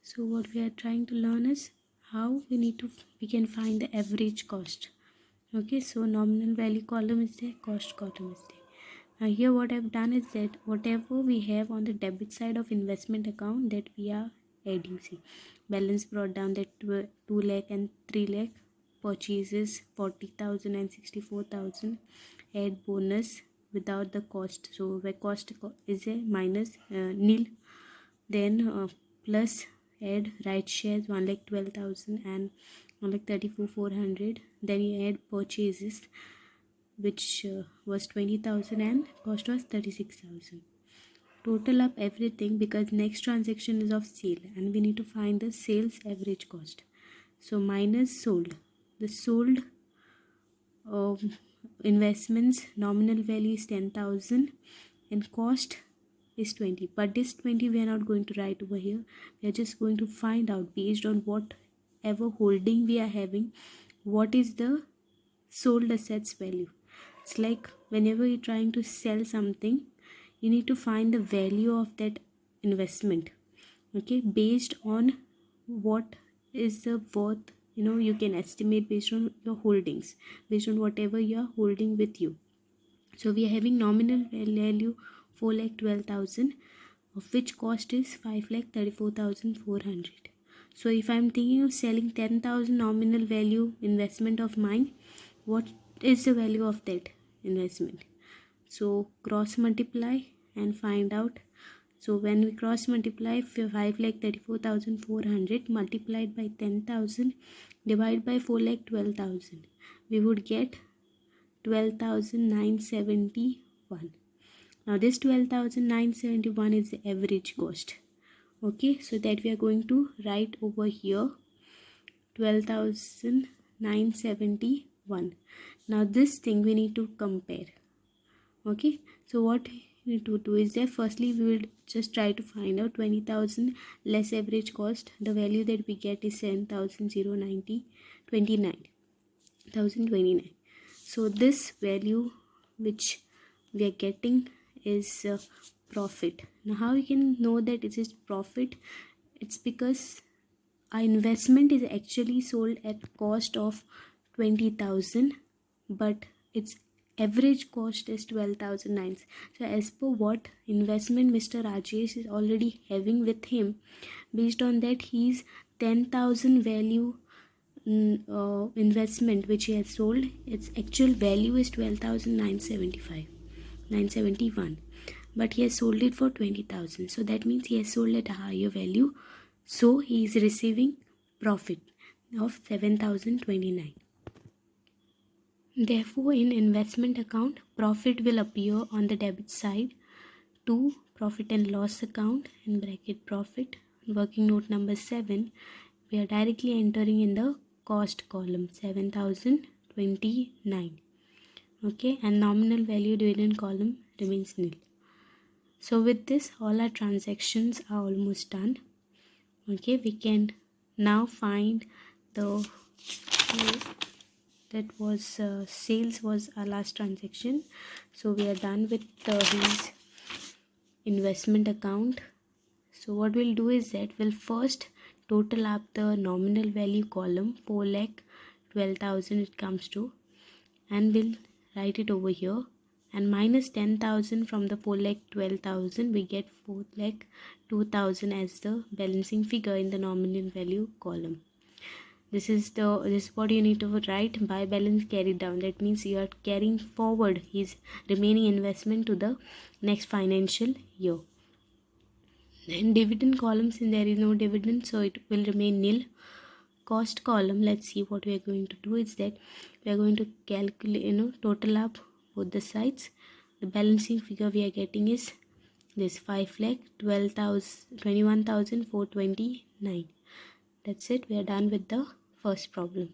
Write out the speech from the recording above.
So what we are trying to learn is how we can find the average cost. Okay, so nominal value column is there, cost column is there. Now here what I've done is that whatever we have on the debit side of investment account, that we are adding. See, balance brought down that 2 lakh and 3 lakh, purchases 40,000 and 64,000, add bonus without the cost. So where cost is a minus, nil, then plus add right shares 1,12,000 and 1,34,400. Then you add purchases, which was 20,000 and cost was 36,000. Total up everything because next transaction is of sale and we need to find the sales average cost. So minus sold. The sold investments nominal value is 10,000 and cost is 20, but this 20 we are not going to write over here. We are just going to find out based on whatever holding we are having, what is the sold assets value. It's like whenever you're trying to sell something, you need to find the value of that investment, okay, based on what is the worth, you can estimate based on your holdings, based on whatever you are holding with you. So we are having nominal value 4,12,000, of which cost is 5,34,400. So if I'm thinking of selling 10,000 nominal value investment of mine, what is the value of that investment? So cross multiply and find out. So when we cross multiply 5,34,400 multiplied by 10,000 divided by 4,12,000, we would get 12,971. Now this 12,971 is the average cost. Okay, so that we are going to write over here 12,971. Now this thing we need to compare. Okay, so what we need to do is that firstly we will just try to find out 20,000 less average cost. The value that we get is 7,029. So this value which we are getting is profit. Now how we can know that it is profit? It's because our investment is actually sold at cost of 20,000, but its average cost is 12,009. So as per what investment Mr. Rajesh is already having with him, based on that he's 10,000 value investment which he has sold, its actual value is 12,971, but he has sold it for 20,000. So that means he has sold at a higher value, so he is receiving profit of 7,029. Therefore in investment account, profit will appear on the debit side to profit and loss account, in bracket profit. Working note number 7, we are directly entering in the cost column 7,029. Okay, and nominal value dividend column remains nil. So with this all our transactions are almost done. Okay, we can now find the that was sales was our last transaction. So we are done with his investment account. So what we'll do is that we'll first total up the nominal value column, 4,12,000 it comes to, and we'll write it over here, and minus 10,000 from the 4,12,000 we get 4,02,000 as the balancing figure in the nominal value column. This is what you need to write by balance carried down. That means you are carrying forward his remaining investment to the next financial year. Then dividend column, since there is no dividend, so it will remain nil. Cost column, let's see what we are going to do is that we are going to calculate, total up both the sides. The balancing figure we are getting is this 5,21,429. That's it. We are done with the first problem.